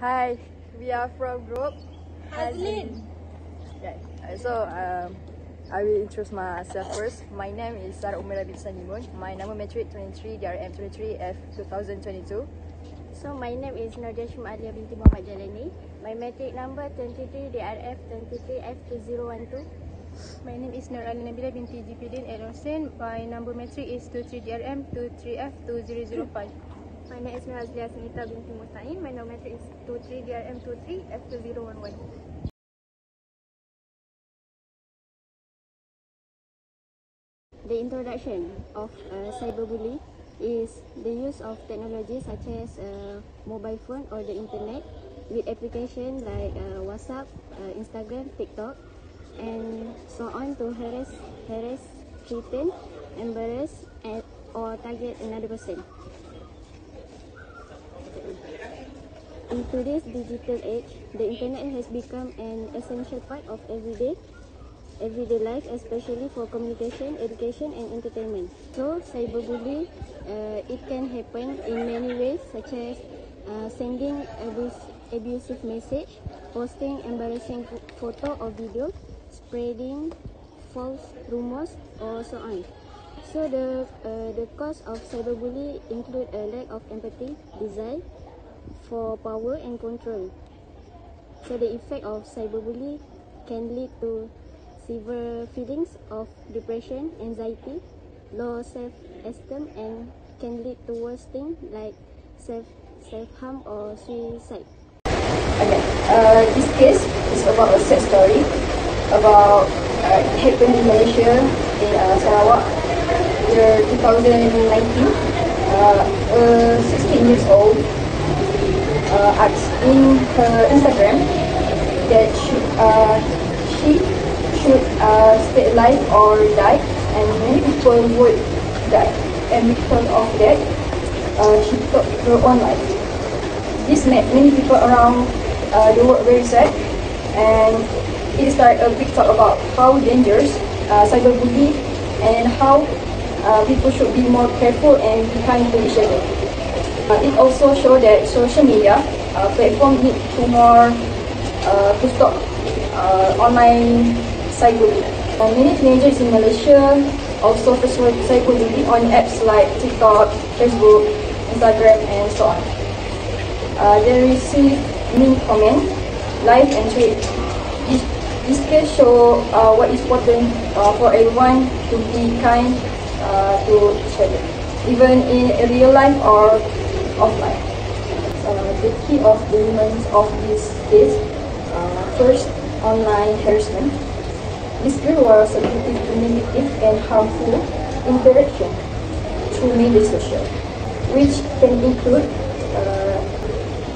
Hi, we are from group Hazlin. Yeah. I will introduce myself first. My name is Sarah Umera bin Sanimun. My number metric 23 DRM 23 F 2022. So my name is Nordeshum Alia binti Muhammad Jalani. My metric number 23 DRF 23 F 2012. My name is Nur Ali Nabila binti Jipidin El Hussein. My number metric is 23 DRM 23 F 2005. My name is Nur Azlia Sunita binti Mustain. My number metric is 23 DRM 23 F 2011. The introduction of cyberbullying is the use of technology such as mobile phone or the internet with applications like WhatsApp, Instagram, TikTok, and so on to harass, threaten, embarrass, or target another person. In today's digital age, the internet has become an essential part of everyday life, especially for communication, education, and entertainment. So, cyberbullying, it can happen in many ways, such as sending abusive message, posting embarrassing photo or video, spreading false rumors, or so on. So, the cause of cyberbullying include a lack of empathy, desire for power and control. So, the effect of cyberbullying can lead to severe feelings of depression, anxiety, low self-esteem, and can lead to worse things like self-harm or suicide. Okay, this case is about a sad story about it happened in Malaysia in Sarawak year 2019. 16 years old asked in her Instagram that she should stay alive or die, and many people would die, and because of that she took her own life. This made many people around the world very sad, and it started a big talk about how dangerous cyberbullying and how people should be more careful and be kind to each other. It also showed that social media platform need to stop online cyberbullying. Many teenagers in Malaysia also persuade cyberbullying on apps like TikTok, Facebook, Instagram, and so on. They receive mean comment, like and tweet. This case show what is important for everyone to be kind to each other, even in real life or offline. The key of the elements of this case, first, online harassment. This girl was subjected to negative and harmful interaction through media social, which can include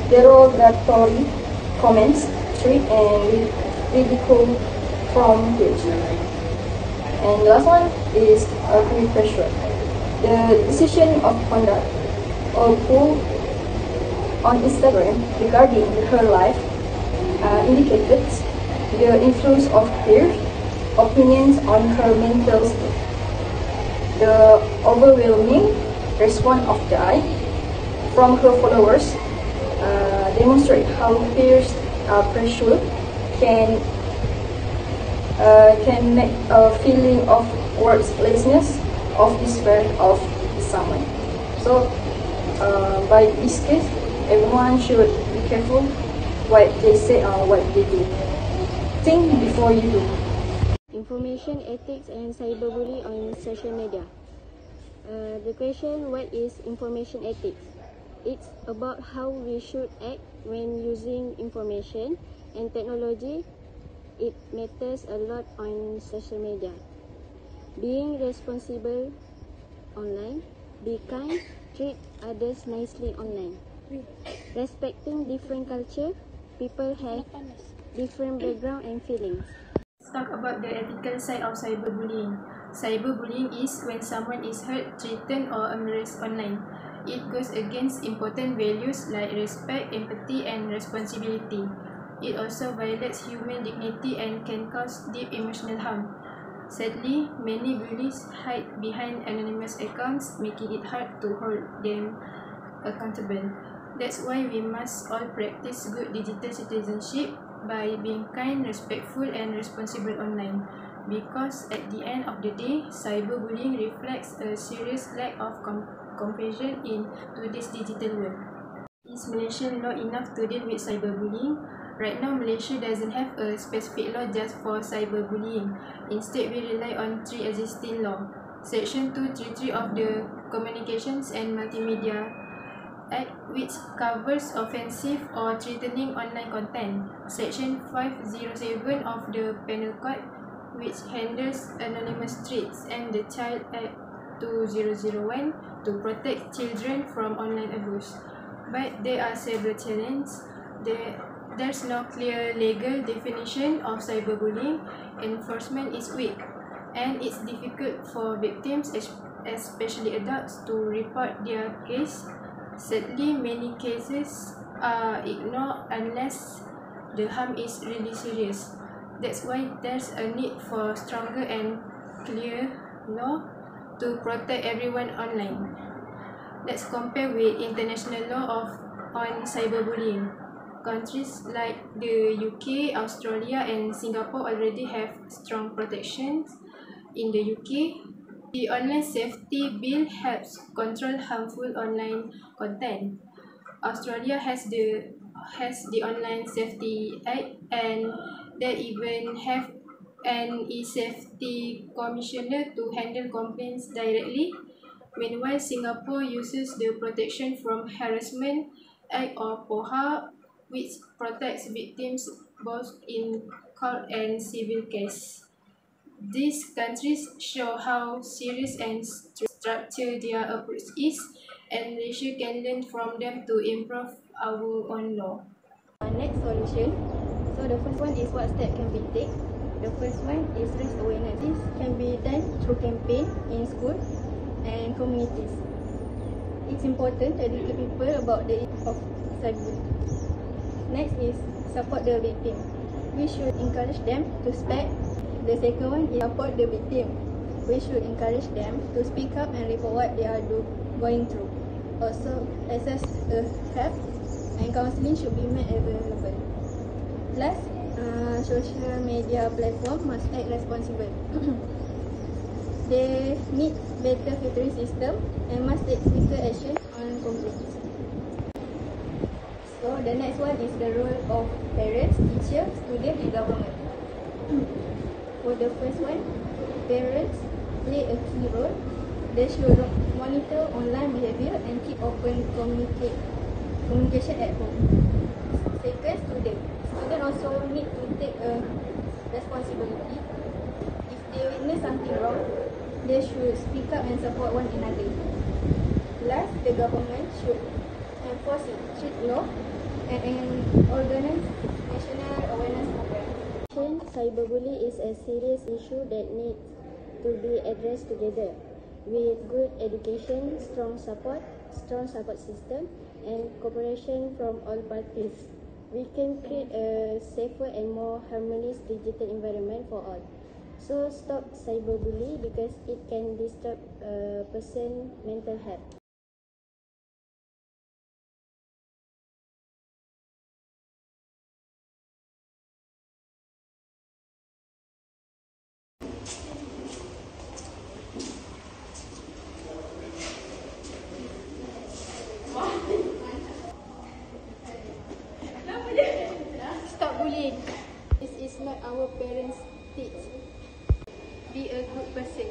derogatory comments, threat, and ridicule from peers. And the last one is peer pressure. The decision of conduct or poll on Instagram regarding her life indicated the influence of peers' opinions on her mental state. The overwhelming response of the eye from her followers demonstrate how peers' pressure can make a feeling of worthlessness, of despair of someone. So, by this case, everyone should be careful what they say or what they do. Think before you do. Information ethics and cyberbullying on social media. The question, what is information ethics? It's about how we should act when using information and technology. It matters a lot on social media. Being responsible online, be kind, treat others nicely online. Respecting different culture, people have different background and feelings. Let's talk about the ethical side of cyberbullying. Cyberbullying is when someone is hurt, threatened, or embarrassed online. It goes against important values like respect, empathy, and responsibility. It also violates human dignity and can cause deep emotional harm. Sadly, many bullies hide behind anonymous accounts, making it hard to hold them accountable. That's why we must all practice good digital citizenship by being kind, respectful, and responsible online. Because at the end of the day, cyberbullying reflects a serious lack of compassion in today's digital world. Is Malaysian law enough to deal with cyberbullying? Right now, Malaysia doesn't have a specific law just for cyberbullying. Instead, we rely on 3 existing laws. Section 233 of the Communications and Multimedia Act, which covers offensive or threatening online content. Section 507 of the Penal Code, which handles anonymous threats, and the Child Act 2001 to protect children from online abuse. But there are several challenges. There's no clear legal definition of cyberbullying, enforcement is weak, and it's difficult for victims, especially adults, to report their case. Sadly, many cases are ignored unless the harm is really serious. That's why there's a need for stronger and clear law to protect everyone online. Let's compare with international law on cyberbullying. Countries like the UK, Australia, and Singapore already have strong protections. In the UK, the Online Safety Bill helps control harmful online content. Australia has the Online Safety Act, and they even have an e-safety commissioner to handle complaints directly. Meanwhile, Singapore uses the Protection from Harassment Act or POHA, which protects victims both in court and civil case. These countries show how serious and structured their approach is, and Malaysia can learn from them to improve our own law. Next solution. So the first one is what step can be taken. The first one is risk awareness. This can be done through campaign in school and communities. It's important to educate people about the impact of cyberbullying. Next is support the victim. We should encourage them to speak. The second one is support the victim. We should encourage them to speak up and report what they are going through. Also, access help and counseling should be made available. Plus, social media platform must act responsible. They need better filtering system and must take quicker action on complaints. So the next one is the role of parents, teachers, students, and government. For the first one, parents play a key role. They should monitor online behavior and keep open communication at home. Second, students also need to take a responsibility. If they witness something wrong, they should speak up and support one another. Last, the government should enforce strict law and organize national awareness programs. Cyberbullying is a serious issue that needs to be addressed together. With good education, strong support system, and cooperation from all parties, we can create a safer and more harmonious digital environment for all. So stop cyberbullying because it can disturb a person's mental health. Stop bullying. This is not our parents' teach. Be a good person.